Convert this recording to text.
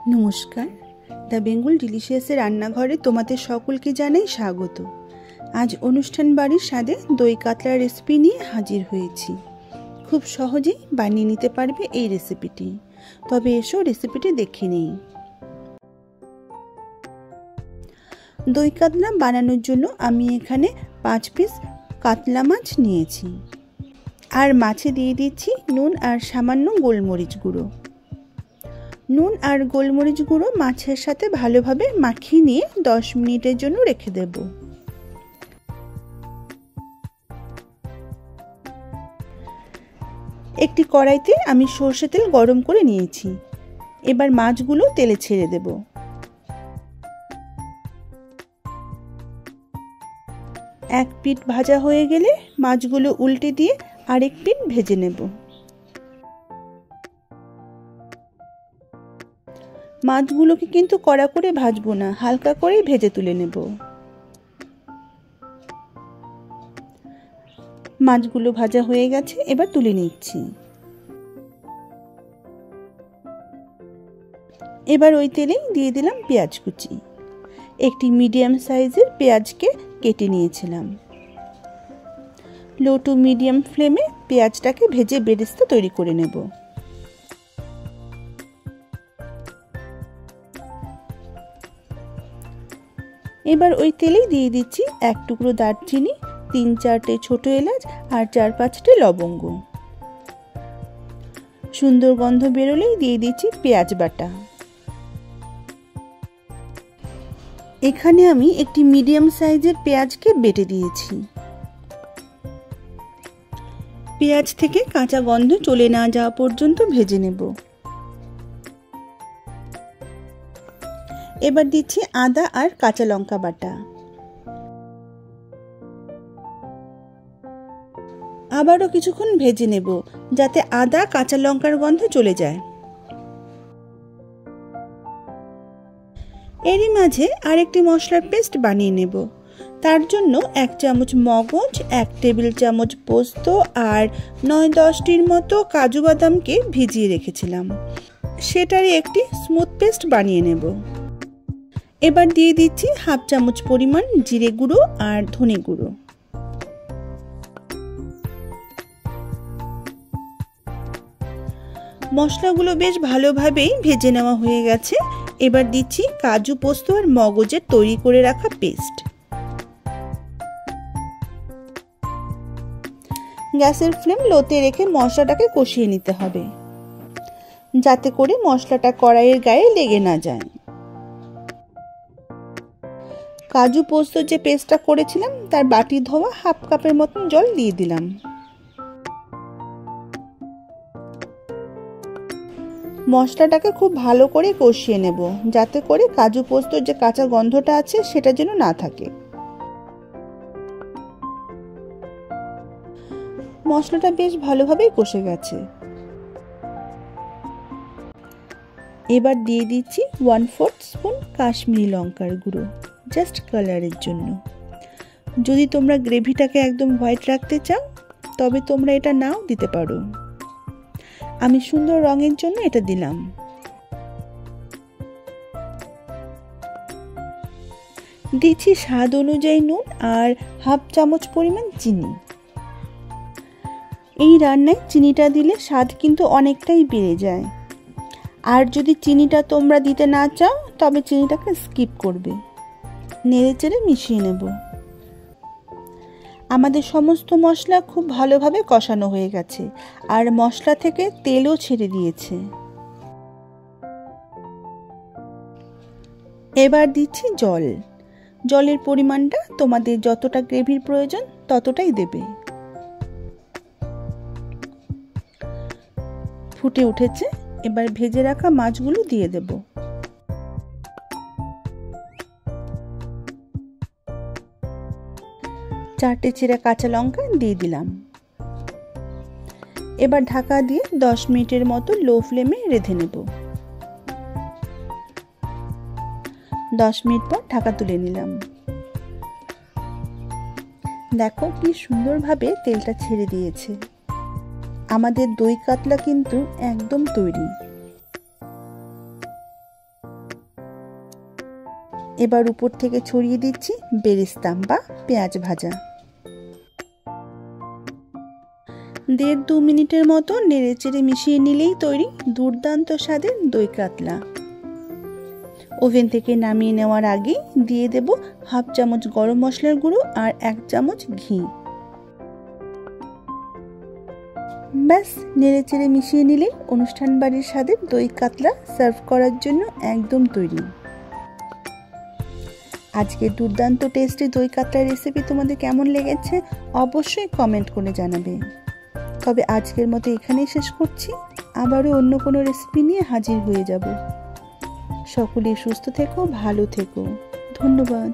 নমস্কার, দ্য বেঙ্গল ডিলিশিয়াসের রান্নাঘরে তোমাদের সকলকে জানাই স্বাগত। আজ অনুষ্ঠান বাড়ির স্বাদে দই কাতলার রেসিপি নিয়ে হাজির হয়েছি। খুব সহজেই বানিয়ে নিতে পারবে এই রেসিপিটি। তবে এসো রেসিপিটি দেখে নেই। দই কাতলা বানানোর জন্য আমি এখানে 5 পিস কাতলা মাছ নিয়েছি। আর মাছে দিয়ে দিচ্ছি নুন আর সামান্য গোলমরিচ গুঁড়ো। নুন আর গোলমরিচ গুঁড়ো মাছের সাথে ভালোভাবে মাখিয়ে নিয়ে 10 মিনিটের জন্য রেখে দেব। একটি কড়াইতে আমি সরষে তেল গরম করে নিয়েছি। এবার মাছগুলো তেলে ছেড়ে দেব। এক পিঠ ভাজা হয়ে গেলে মাছগুলো উল্টে দিয়ে আরেক পিঠ ভেজে নেব। মাছগুলোকে কিন্তু কড়া করে ভাজবো না, হালকা করে ভেজে তুলে নেব। মাছগুলো ভাজা হয়ে গেছে, এবার তুলে নিচ্ছি। এবার ওই তেলেই দিয়ে দিলাম পেঁয়াজ কুচি। একটি মিডিয়াম সাইজের পেঁয়াজকে কেটে নিয়েছিলাম। লো টু মিডিয়াম ফ্লেমে পেঁয়াজটাকে ভেজে বেরেস্তা তৈরি করে নেব। এবার ওই তেলেই দিয়ে দিচ্ছি 1 টুকরো দারচিনি, 3-4টে ছোট এলাচ আর 4-5টে লবঙ্গ। সুন্দর গন্ধ বেরোলেই দিয়ে দিচ্ছি পেঁয়াজ বাটা। এখানে আমি একটি মিডিয়াম সাইজের পেঁয়াজকে বেটে দিয়েছি। পেঁয়াজ থেকে কাঁচা গন্ধ চলে না যাওয়া পর্যন্ত ভেজে নেব। এবার দিচ্ছি আদা আর কাঁচা লঙ্কা বাটা। আবারও কিছুক্ষণ ভেজে নেব যাতে আদা কাঁচা লঙ্কার গন্ধ চলে যায়। এরই মাঝে আরেকটি মশলার পেস্ট বানিয়ে নেব। তার জন্য 1 চামচ মগজ, 1 টেবিল চামচ পোস্ত আর 9-10টির মতো কাজু বাদামকে ভিজিয়ে রেখেছিলাম। সেটারই একটি স্মুথ পেস্ট বানিয়ে নেব। এবার দিয়ে দিচ্ছি 1/2 চামচ পরিমাণ জিরে গুঁড়ো আর ধনে গুঁড়ো। মশলাগুলো বেশ ভালোভাবেই ভেজে নেওয়া হয়ে গেছে। এবার দিচ্ছি কাজু, পোস্ত আর মগজের তৈরি করে রাখা পেস্ট। গ্যাসের ফ্লেম লোতে রেখে মশলাটাকে কষিয়ে নিতে হবে, যাতে করে মশলাটা কড়াইয়ের গায়ে লেগে না যায়। কাজু পোস্ত যে পেস্টটা করেছিলাম তার বাটি ধোয়া 1/2 কাপের মতন জল দিয়ে দিলাম। মশলাটাকে খুব ভালো করে কষিয়ে নেব, যাতে করে কাজু পোস্তর যে কাঁচা গন্ধটা আছে সেটা যেন না থাকে। মশলাটা বেশ ভালোভাবেই কষে গেছে। এবার দিয়ে দিচ্ছি 1/4 স্পুন কাশ্মীরি লঙ্কার গুঁড়ো, জাস্ট কালারের জন্য। যদি তোমরা গ্রেভিটাকে একদম হোয়াইট রাখতে চাও তবে তোমরা এটা নাও দিতে পারো। আমি সুন্দর রঙের জন্য এটা দিলাম। দিচ্ছি স্বাদ অনুযায়ী নুন আর 1/2 চামচ পরিমাণ চিনি। এই রান্নায় চিনিটা দিলে স্বাদ কিন্তু অনেকটাই বেড়ে যায়। আর যদি চিনিটা তোমরা দিতে না চাও তবে চিনিটাকে স্কিপ করবে। নেড়েচেড়ে মিশিয়ে নেব। আমাদের সমস্ত মশলা খুব ভালোভাবে কষানো হয়ে গেছে আর মশলা থেকে তেলও ছেড়ে দিয়েছে। এবার দিচ্ছি জল। জলের পরিমাণটা তোমাদের যতটা গ্রেভির প্রয়োজন ততটাই দেবে। ফুটে উঠেছে, এবার ভেজে রাখা মাছগুলো দিয়ে দেব। চারটে চিরা কাঁচা লঙ্কা দিয়ে দিলাম। এবার ঢাকা দিয়ে 10 মিনিটের মতো লো ফ্লেমে রেঁধে নেব। 10 মিনিট পর ঢাকা তুলে নিলাম। দেখো কি সুন্দরভাবে তেলটা ছেড়ে দিয়েছে। আমাদের দই কাতলা কিন্তু একদম তৈরি। এবার উপর থেকে ছড়িয়ে দিচ্ছি বেরেস্তাম বা পেঁয়াজ ভাজা। 1.5-2 মিনিটের মতো নেড়েচেড়ে মিশিয়ে নিলেই তৈরি দুর্দান্ত স্বাদের দই কাতলা। ওভেন থেকে নামিয়ে নেওয়ার আগে দিয়ে দেব 1/2 চামচ গরম মশলার গুঁড়ো আর 1 চামচ ঘি। ব্যাস, নেড়েচেড়ে মিশিয়ে নিলেই অনুষ্ঠান বাড়ির স্বাদের দই কাতলা সার্ভ করার জন্য একদম তৈরি। আজকের দুর্দান্ত টেস্টি দই কাতলার রেসিপি তোমাদের কেমন লেগেছে অবশ্যই কমেন্ট করে জানাবে। তবে আজকের মতো এখানেই শেষ করছি, আবারও অন্য কোনো রেসিপি নিয়ে হাজির হয়ে যাব। সকলেই সুস্থ থেকো, ভালো থেকো। ধন্যবাদ।